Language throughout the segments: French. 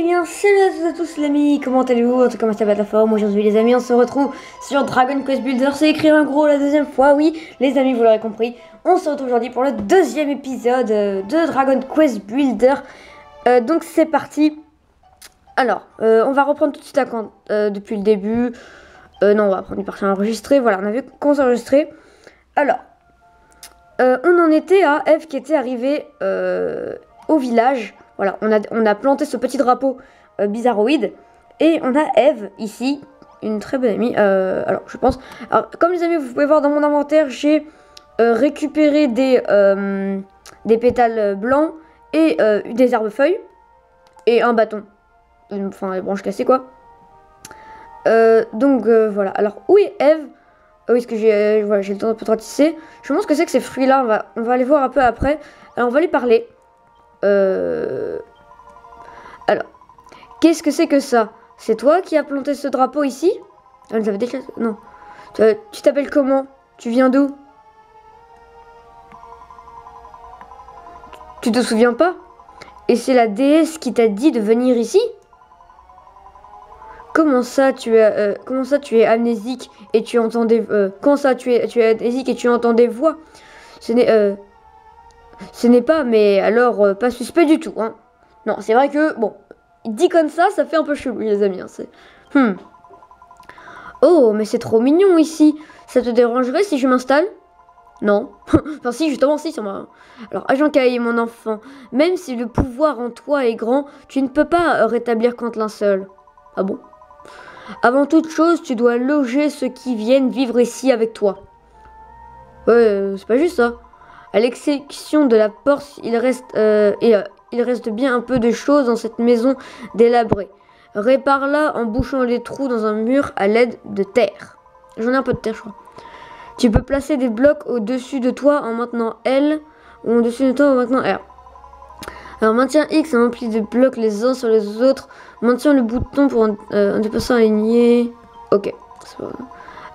bien, salut à tous les amis, comment allez-vous? En tout cas, comment ça va la forme? Aujourd'hui les amis, on se retrouve sur Dragon Quest Builder, c'est écrit en gros la deuxième fois, oui, les amis, vous l'aurez compris. On se retrouve aujourd'hui pour le deuxième épisode de Dragon Quest Builder. Donc c'est parti. Alors, on va reprendre tout de suite depuis le début. Non, on va prendre une partie enregistrée, voilà, on avait commencé à enregistrer. Alors, on en était à Eve qui était arrivée au village. Voilà, on a planté ce petit drapeau bizarroïde. Et on a Eve ici, une très bonne amie. Alors, je pense... Alors, comme les amis, vous pouvez voir dans mon inventaire, j'ai récupéré des pétales blancs et des herbes-feuilles. Et un bâton. Enfin, les branches cassées, quoi. Donc, voilà. Alors, où est Eve? Oui, parce que j'ai voilà, le temps un peu de ratisser. Je me demande ce que c'est que ces fruits-là. On va aller voir un peu après. Alors, on va lui parler. Alors, qu'est-ce que c'est que ça? C'est toi qui as planté ce drapeau ici? Ah, vous avez déjà... Non. Tu t'appelles comment? Tu viens d'où? Tu te souviens pas? Et c'est la déesse qui t'a dit de venir ici? Comment ça tu es amnésique et tu entends des... comment ça tu es amnésique et tu entends des voix? Ce n'est pas, mais alors pas suspect du tout, hein. Non, c'est vrai que, bon, dit comme ça fait un peu chelou, les amis, hein, c'est... Oh, mais c'est trop mignon ici. Ça te dérangerait si je m'installe? Non. Enfin si, justement, si, ça m'a... Alors, Agent Kai, mon enfant, même si le pouvoir en toi est grand, tu ne peux pas rétablir contre l'un seul. Ah bon? Avant toute chose, tu dois loger ceux qui viennent vivre ici avec toi. Ouais, c'est pas juste ça. À l'exception de la porte, il reste bien un peu de choses dans cette maison délabrée. Répare-la en bouchant les trous dans un mur à l'aide de terre. J'en ai un peu de terre, je crois. Tu peux placer des blocs au-dessus de toi en maintenant L ou au-dessus de toi en maintenant R. Alors maintiens X et remplis de blocs les uns sur les autres. Maintiens le bouton pour un dépassant aligné. Ok.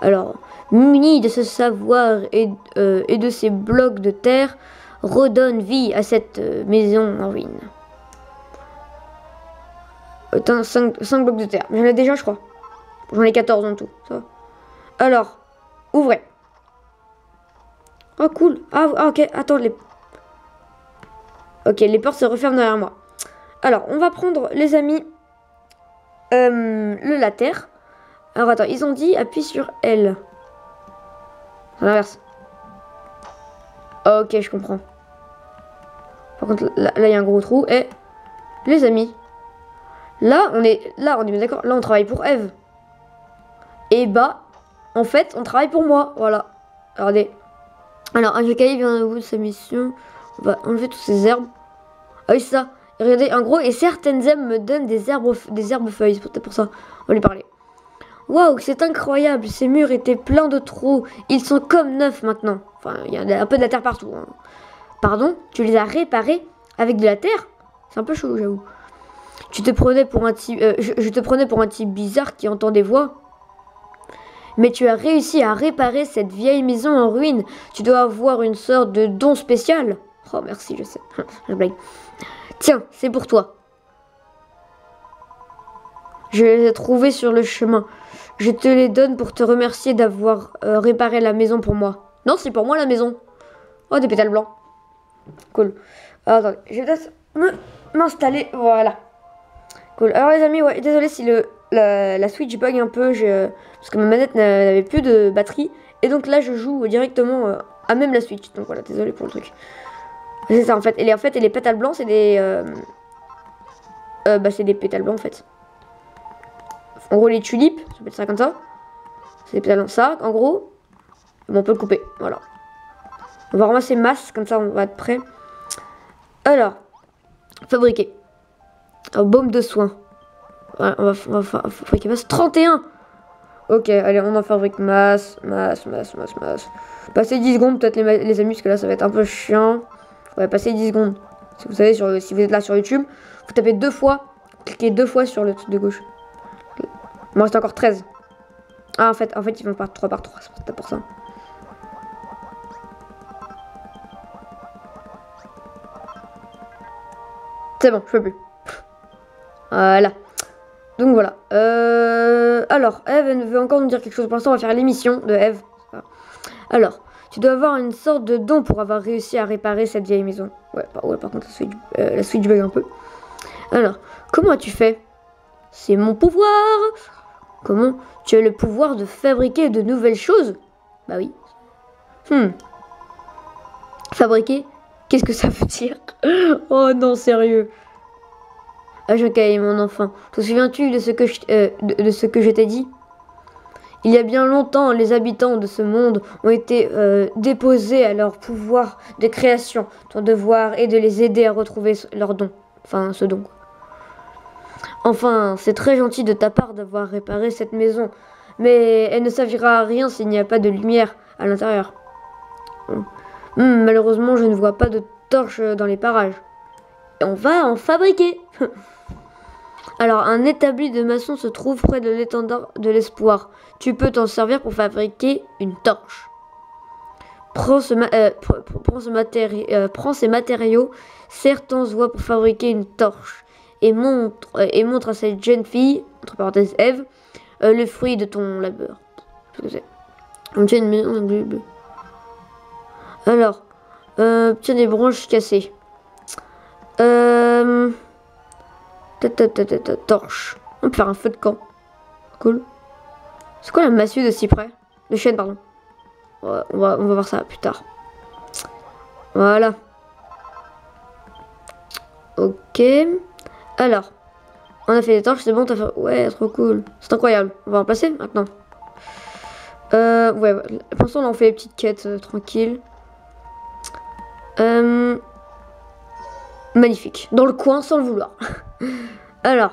Alors, muni de ce savoir et de ces blocs de terre, redonne vie à cette maison en ruine. 5 blocs de terre. J'en ai déjà, je crois. J'en ai 14 en tout. Ça va. Alors, ouvrez. Oh, cool. Ah, ok. Attends, ok, les portes se referment derrière moi. Alors, on va prendre, les amis, la terre. Alors, attends, ils ont dit appuie sur L. À l'inverse. Ok, je comprends. Par contre, là, il y a un gros trou. Et, les amis, là, on est bien d'accord. Là, on travaille pour Eve. Et bah, en fait, on travaille pour moi. Voilà. Regardez. Alors, un Jekai vient au bout de sa mission. On va enlever toutes ces herbes. Ah oui, c'est ça. Regardez, en gros, et certaines herbes me donnent des herbes feuilles. C'est peut-être pour ça. On va lui parler. Waouh, c'est incroyable. Ces murs étaient pleins de trous. Ils sont comme neufs maintenant. Enfin, il y a un peu de la terre partout, hein. Pardon, tu les as réparés avec de la terre? C'est un peu chelou, j'avoue. Tu te prenais pour un type, je te prenais pour un type bizarre qui entend des voix. Mais tu as réussi à réparer cette vieille maison en ruine. Tu dois avoir une sorte de don spécial. Oh merci, je sais. Je blague. Tiens, c'est pour toi. Je les ai trouvés sur le chemin. Je te les donne pour te remercier d'avoir réparé la maison pour moi. Non, c'est pour moi la maison. Oh, des pétales blancs. Cool. Alors, attendez, je vais peut-être m'installer. Voilà. Cool. Alors les amis, ouais, désolé si la Switch bug un peu, parce que ma manette n'avait plus de batterie. Et donc là, je joue directement à même la Switch. Donc voilà, désolé pour le truc. C'est ça en fait. Et les pétales blancs, c'est des... c'est des pétales blancs en fait. En gros, les tulipes, ça peut être ça comme ça. C'est des pétales blancs. Ça, en gros, bon, on peut le couper. Voilà. On va ramasser masse, comme ça on va être prêt. Alors, fabriquer. Un baume de soin. Ouais, on va fabriquer masse. 31. Ok, allez, on en fabrique masse. Passez 10 secondes, peut-être les amis, parce que là ça va être un peu chiant. Ouais, passez 10 secondes. Si vous savez, si vous êtes là sur YouTube, vous tapez 2 fois, cliquez 2 fois sur le truc de gauche. Il m'en reste encore 13. Ah, en fait, ils vont par 3 par 3, c'est peut-être pour ça. C'est bon, je peux plus. Voilà. Donc voilà. Alors, Eve, elle veut encore nous dire quelque chose. Pour l'instant, on va faire l'émission de Eve. Alors, tu dois avoir une sorte de don pour avoir réussi à réparer cette vieille maison. Ouais, par contre, la Switch bug un peu. Alors, comment as-tu fait? C'est mon pouvoir. Comment? Tu as le pouvoir de fabriquer de nouvelles choses? Bah oui. Fabriquer? Qu'est-ce que ça veut dire? Oh non, sérieux. Ah, Jean-Caï, mon enfant, te souviens-tu de ce que je t'ai dit? Il y a bien longtemps, les habitants de ce monde ont été déposés à leur pouvoir de création. Ton devoir est de les aider à retrouver leur don. Enfin, ce don. Enfin, c'est très gentil de ta part d'avoir réparé cette maison. Mais elle ne servira à rien s'il n'y a pas de lumière à l'intérieur. Malheureusement, je ne vois pas de torches dans les parages. Et on va en fabriquer. Alors, un établi de maçon se trouve près de l'étendard de l'espoir. Tu peux t'en servir pour fabriquer une torche. Prends ces matériaux, serre ton doigt pour fabriquer une torche. Et montre à cette jeune fille, entre parenthèses Eve, le fruit de ton labeur. Qu'est-ce que c'est? On tient une maison bleue. Alors, tiens des branches cassées. Torche. On peut faire un feu de camp. Cool. C'est quoi la massue de cyprès? De chêne, pardon. Ouais, on va voir ça plus tard. Voilà. Ok. Alors. On a fait des torches, c'est bon, t'as fait... Ouais, trop cool. C'est incroyable. On va en placer maintenant. Ouais. Pour l'instant, on fait les petites quêtes tranquilles. Magnifique. Dans le coin, sans le vouloir. Alors.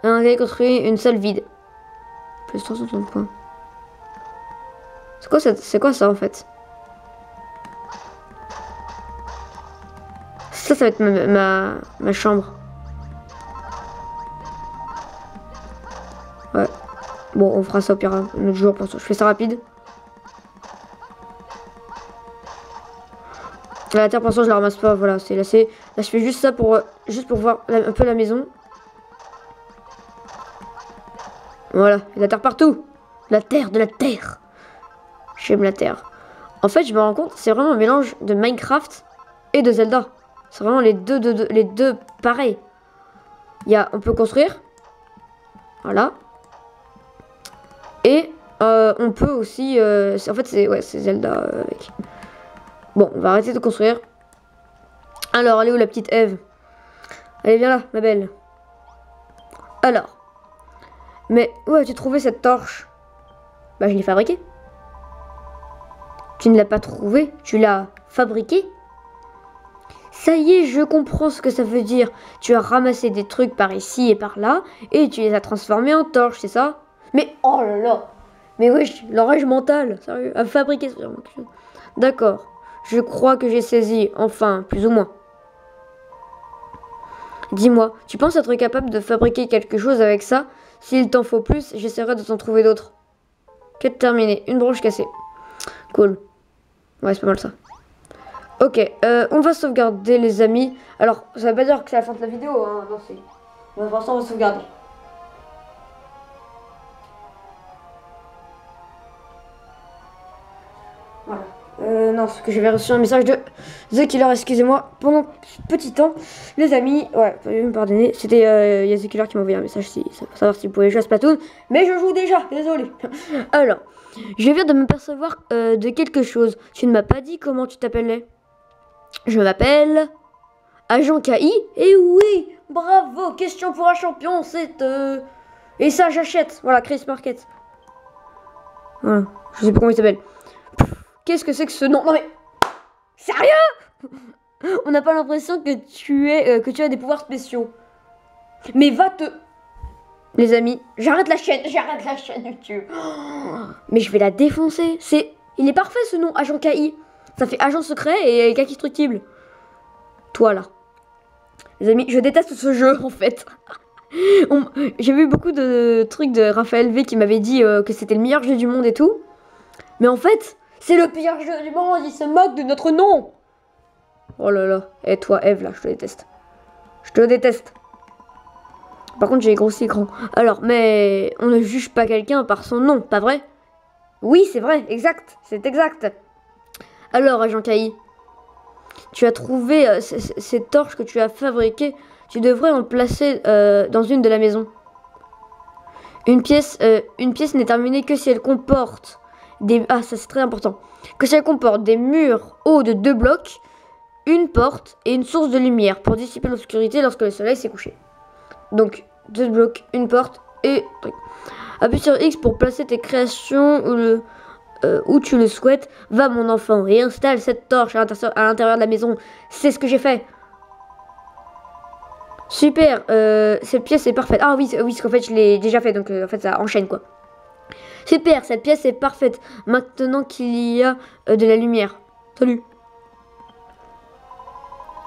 Un gars construit une salle vide. Plus 300 dans le coin. C'est quoi ça en fait? Ça va être ma chambre. Ouais. Bon, on fera ça au pire un autre jour. Pour ça. Je fais ça rapide. La terre, pour l'instant, je la ramasse pas. Voilà, c'est lassé. Là, je fais juste ça pour voir un peu la maison. Voilà, il y a de la terre partout. La terre, de la terre. J'aime la terre. En fait, je me rends compte, c'est vraiment un mélange de Minecraft et de Zelda. C'est vraiment les deux pareils. On peut construire. Voilà. Et on peut aussi... en fait, c'est Zelda avec... Bon, on va arrêter de construire. Alors, elle est où la petite Eve? Allez, viens là, ma belle. Alors. Mais où as-tu trouvé cette torche? Bah, je l'ai fabriquée. Tu ne l'as pas trouvée, tu l'as fabriquée. Ça y est, je comprends ce que ça veut dire. Tu as ramassé des trucs par ici et par là, et tu les as transformés en torches, c'est ça? Mais oh là là! Mais wesh, l'enrage mentale, sérieux, à fabriquer ce genre de chose. D'accord, je crois que j'ai saisi, enfin, plus ou moins. Dis-moi, tu penses être capable de fabriquer quelque chose avec ça? S'il t'en faut plus, j'essaierai de t'en trouver d'autres. Quête terminée, une branche cassée. Cool. Ouais, c'est pas mal ça. Ok, on va sauvegarder les amis. Alors, ça veut pas dire que c'est la fin de la vidéo, hein. Non, c'est... Pour l'instant, on va sauvegarder. Voilà. Non, parce que j'avais reçu un message de The Killer, excusez-moi, pendant petit temps, les amis, ouais, veuillez me pardonner, c'était The Killer qui m'a envoyé un message pour savoir s'il pouvait jouer à Splatoon, mais je joue déjà, désolé. Alors, je viens de m'apercevoir de quelque chose. Tu ne m'as pas dit comment tu t'appelais? Je m'appelle Agent KI, et oui, bravo, question pour un champion, c'est et ça j'achète, voilà, Chris Market. Voilà, je sais pas comment il s'appelle. Qu'est-ce que c'est que ce nom? Non mais... Sérieux? On n'a pas l'impression que tu as des pouvoirs spéciaux. Mais va te... Les amis, j'arrête la chaîne YouTube. Mais je vais la défoncer. Il est parfait ce nom, Agent KI. Ça fait agent secret et Kaki Destructible. Toi là. Les amis, je déteste ce jeu en fait. J'ai vu beaucoup de trucs de Raphaël V qui m'avait dit que c'était le meilleur jeu du monde et tout. Mais en fait... C'est le pire jeu du monde, il se moque de notre nom. Oh là là. Et toi, Eve, là, je te déteste. Je te déteste. Par contre, j'ai grossi l'écran. Alors, mais on ne juge pas quelqu'un par son nom, pas vrai? Oui, c'est vrai, exact, c'est exact. Alors, agent Kai, tu as trouvé ces torches que tu as fabriquées. Tu devrais en placer dans une de la maison. Une pièce n'est terminée que si elle comporte des... Ah, ça c'est très important. Que si elle comporte des murs hauts de 2 blocs, une porte et une source de lumière pour dissiper l'obscurité lorsque le soleil s'est couché. Donc, 2 blocs, une porte et... Appuie sur X pour placer tes créations où tu le souhaites. Va mon enfant et installe cette torche à l'intérieur de la maison. C'est ce que j'ai fait. Super, cette pièce est parfaite. Ah oui, parce qu'en fait je l'ai déjà fait, donc en fait ça enchaîne quoi. Super, cette pièce est parfaite. Maintenant qu'il y a de la lumière. Salut.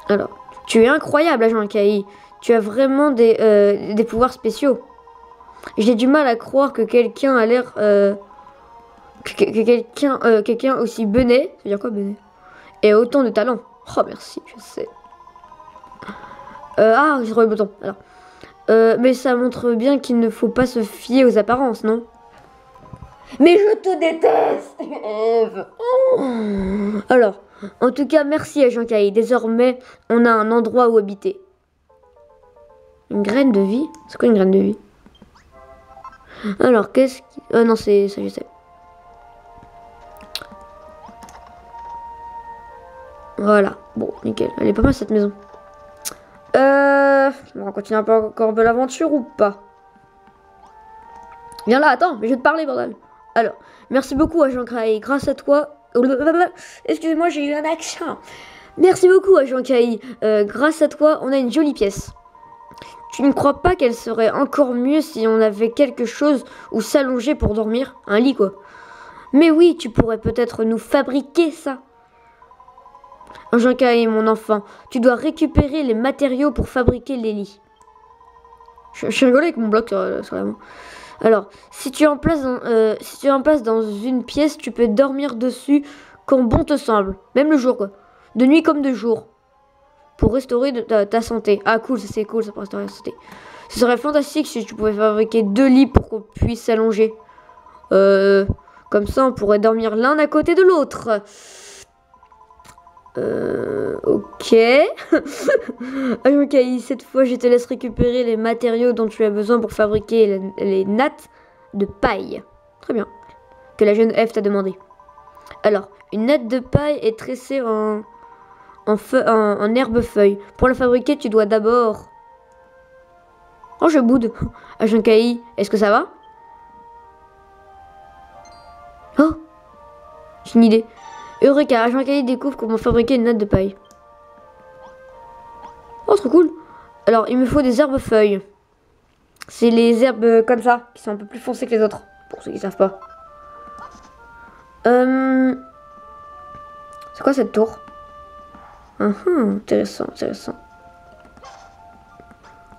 Alors, tu es incroyable, agent Kai. Tu as vraiment des pouvoirs spéciaux. J'ai du mal à croire que quelqu'un a l'air... quelqu'un aussi benet, ça veut dire quoi benet? Et autant de talent. Oh merci, je sais. Ah, j'ai trouvé le bouton. Alors. Mais ça montre bien qu'il ne faut pas se fier aux apparences, non? Mais je te déteste, Eve. Alors, en tout cas, merci agent Kai. Désormais, on a un endroit où habiter. Une graine de vie? C'est quoi une graine de vie? Alors, qu'est-ce qui... non, c'est ça, je sais. Voilà. Bon, nickel. Elle est pas mal cette maison. On va continuer encore un peu l'aventure ou pas? Viens là, attends, mais je vais te parler, bordel. Alors, merci beaucoup, agent Kai. Grâce à toi... Excusez-moi, j'ai eu un accent. Merci beaucoup, agent Kai. Grâce à toi, on a une jolie pièce. Tu ne crois pas qu'elle serait encore mieux si on avait quelque chose où s'allonger pour dormir? Un lit, quoi. Mais oui, tu pourrais peut-être nous fabriquer ça. Agent Kai, mon enfant, tu dois récupérer les matériaux pour fabriquer les lits. Je suis rigolé avec mon bloc sur la main. Alors, si tu es en place dans une pièce, tu peux dormir dessus quand bon te semble. Même le jour, quoi. De nuit comme de jour. Pour restaurer ta santé. Ah, cool, ça c'est cool, ça pour restaurer la santé. Ce serait fantastique si tu pouvais fabriquer 2 lits pour qu'on puisse s'allonger. Comme ça, on pourrait dormir l'un à côté de l'autre. Ok. Ok, cette fois, je te laisse récupérer les matériaux dont tu as besoin pour fabriquer les nattes de paille. Très bien. Que la jeune Eve t'a demandé. Alors, une natte de paille est tressée en herbe-feuille. Pour la fabriquer, tu dois d'abord... Oh, je boude. Agent Kai, est-ce que ça va? Oh, j'ai une idée. Eureka, agent Kai découvre comment fabriquer une natte de paille. Oh, trop cool. Alors, il me faut des herbes-feuilles. C'est les herbes comme ça, qui sont un peu plus foncées que les autres. Pour ceux qui savent pas. C'est quoi cette tour? Intéressant, intéressant.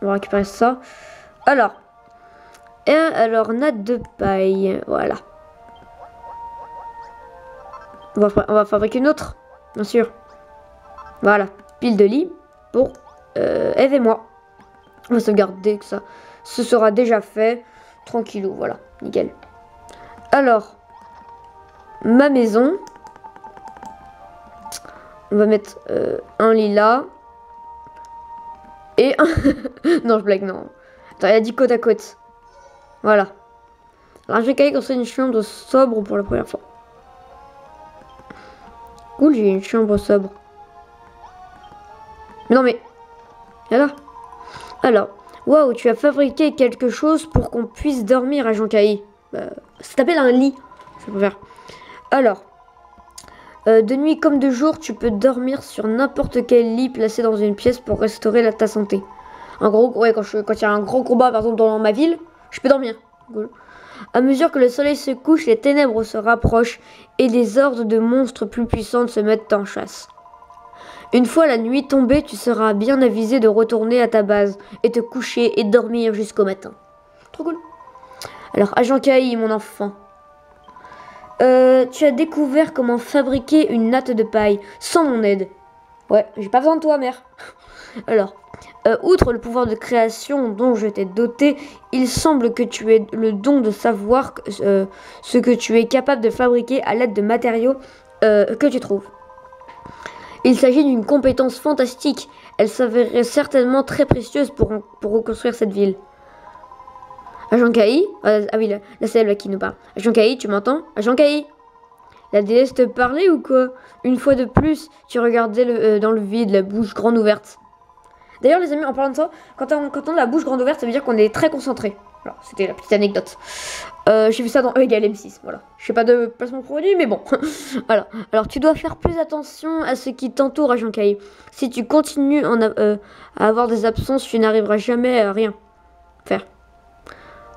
On va récupérer ça. Alors, natte de paille. Voilà. On va fabriquer une autre, bien sûr. Voilà, pile de lit pour Eve et moi. On va sauvegarder que ça. Ce sera déjà fait. Tranquillou, voilà, nickel. Alors, ma maison. On va mettre un lit là. Et un... non, je blague, non. Attends, il a dit côte à côte. Voilà. Alors, j'ai qu'à construire une chambre sobre pour la première fois. Cool, j'ai une chambre sobre. Mais non, mais... Voilà. Alors, waouh, tu as fabriqué quelque chose pour qu'on puisse dormir, agent Kai. Ça s'appelle un lit. Ça peut faire. Alors, de nuit comme de jour, tu peux dormir sur n'importe quel lit placé dans une pièce pour restaurer ta santé. En gros, ouais, quand il y a un gros combat, par exemple, dans ma ville, je peux dormir. Cool. À mesure que le soleil se couche, les ténèbres se rapprochent et des hordes de monstres plus puissantes se mettent en chasse. Une fois la nuit tombée, tu seras bien avisé de retourner à ta base et te coucher et dormir jusqu'au matin. Trop cool. Alors, agent Kai, mon enfant. Tu as découvert comment fabriquer une natte de paille sans mon aide. Ouais, j'ai pas besoin de toi, mère. Alors, outre le pouvoir de création dont je t'ai doté, il semble que tu aies le don de savoir ce que tu es capable de fabriquer à l'aide de matériaux que tu trouves. Il s'agit d'une compétence fantastique. Elle s'avérerait certainement très précieuse pour reconstruire cette ville. Agent Kai, ah oui, là c'est elle qui nous parle. Agent Kai, tu m'entends? Agent Kai, la déesse te parlait ou quoi? Une fois de plus, tu regardais dans le vide, la bouche grande ouverte. D'ailleurs, les amis, en parlant de ça, quand on a la bouche grande ouverte, ça veut dire qu'on est très concentré. Voilà, c'était la petite anecdote. J'ai vu ça dans E égale M6, voilà. Je fais pas de placement produit, mais bon. Voilà. Alors, tu dois faire plus attention à ce qui t'entoure, Agent Kai. Si tu continues à avoir des absences, tu n'arriveras jamais à rien faire.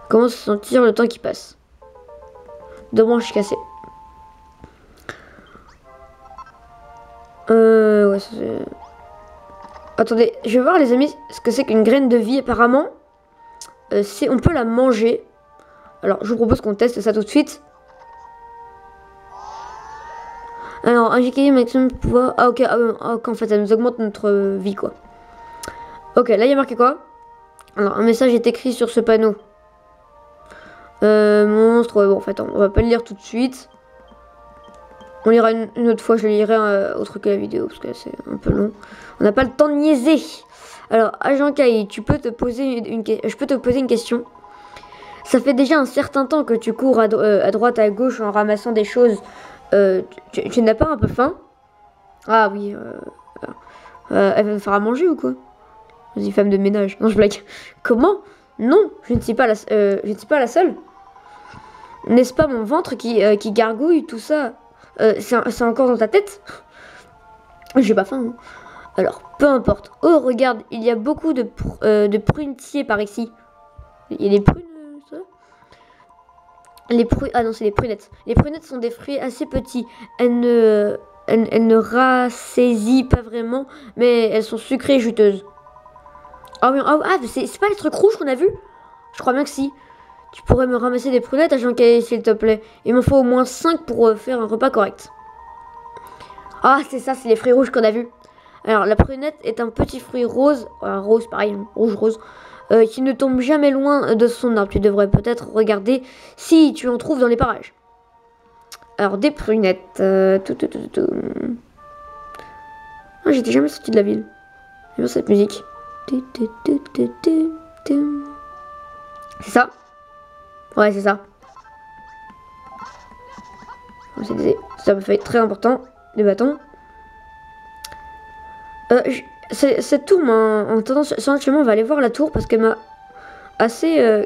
Comment se sentir le temps qui passe? Deux branches cassées. Ouais, c'est... Attendez, je vais voir les amis ce que c'est qu'une graine de vie apparemment. On peut la manger. Alors je vous propose qu'on teste ça tout de suite. Alors injecter maximum pouvoir. Ah ok, en fait ça nous augmente notre vie quoi. Ok, là il y a marqué quoi? Alors un message est écrit sur ce panneau. Monstre, ouais, bon en fait on va pas le lire tout de suite. On lira une autre fois, je le lirai autre que la vidéo parce que c'est un peu long. On n'a pas le temps de niaiser. Alors, Agent Kai, je peux te poser une question. Ça fait déjà un certain temps que tu cours à droite, à gauche en ramassant des choses. Tu n'as pas un peu faim? Ah oui. Elle va me faire à manger ou quoi? Vas-y, femme de ménage. Non, je blague. Comment? Non, je ne suis pas la seule. N'est-ce pas mon ventre qui gargouille tout ça? C'est encore dans ta tête? J'ai pas faim. Hein. Alors, peu importe. Oh, regarde, il y a beaucoup de prunetiers par ici. Il y a des prunes, ça? Ah non, c'est les prunettes. Les prunettes sont des fruits assez petits. Elles ne rassaisient pas vraiment, mais elles sont sucrées et juteuses. Ah oui, c'est pas les trucs rouges qu'on a vus? Je crois bien que si. Tu pourrais me ramasser des prunettes, Agent Kai, s'il te plaît. Il m'en faut au moins 5 pour faire un repas correct. Ah, c'est ça, c'est les fruits rouges qu'on a vus. Alors, la prunette est un petit fruit rose, rose pareil, rouge-rose, qui ne tombe jamais loin de son arbre. Tu devrais peut-être regarder si tu en trouves dans les parages. Alors, des prunettes. Ah, j'étais jamais sorti de la ville. J'aime cette musique. C'est ça? Ouais, c'est ça. Ça me fait très important. Des bâtons. Cette tour m'a en tendance. Essentiellement, on va aller voir la tour parce qu'elle m'a assez.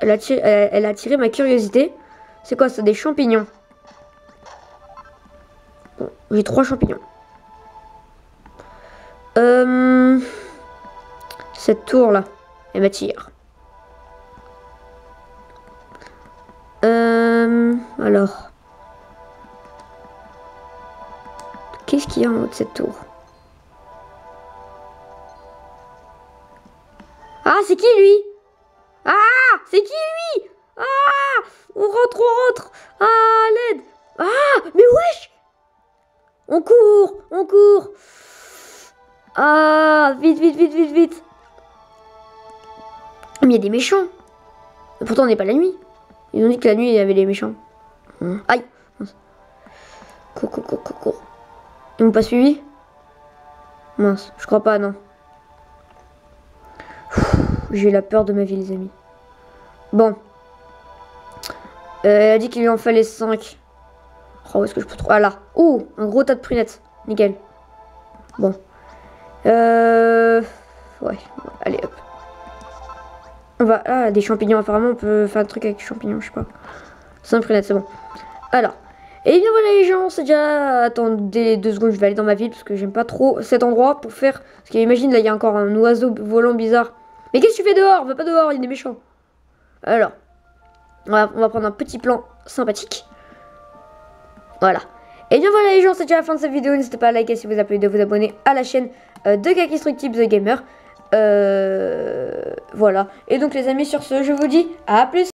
Elle a attiré ma curiosité. C'est quoi ça? Des champignons. Bon, j'ai 3 champignons. Cette tour là, elle m'attire. Alors. Qu'est-ce qu'il y a en haut de cette tour? Ah, c'est qui lui? Ah, c'est qui lui? Ah, on rentre. Ah, l'aide. Ah, mais wesh. On court. Ah, vite. Mais il y a des méchants. Et pourtant, on n'est pas la nuit. Ils ont dit que la nuit, il y avait les méchants. Aïe. Cours. Ils m'ont pas suivi? Mince, je crois pas, non. J'ai la peur de ma vie, les amis. Bon. Elle a dit qu'il lui en fallait 5. Oh, où est-ce que je peux trouver? Ah là. Oh, un gros tas de prunettes. Nickel. Bon. Ouais. Allez, hop. On va... Ah, des champignons. Apparemment, on peut faire un truc avec les champignons, je sais pas. 5 prunettes, c'est bon. Alors. Et bien voilà les gens, c'est déjà... Attendez 2 secondes, je vais aller dans ma ville parce que j'aime pas trop cet endroit pour faire... Parce qu'imagine, là, il y a encore un oiseau volant bizarre. Mais qu'est-ce que tu fais dehors? Va pas dehors, il y a des méchants. Alors, on va prendre un petit plan sympathique. Voilà. Et bien voilà les gens, c'est déjà la fin de cette vidéo. N'hésitez pas à liker si vous avez plu, de vous abonner à la chaîne de Kakistructible The Gamer. Voilà. Et donc les amis, sur ce, je vous dis à plus.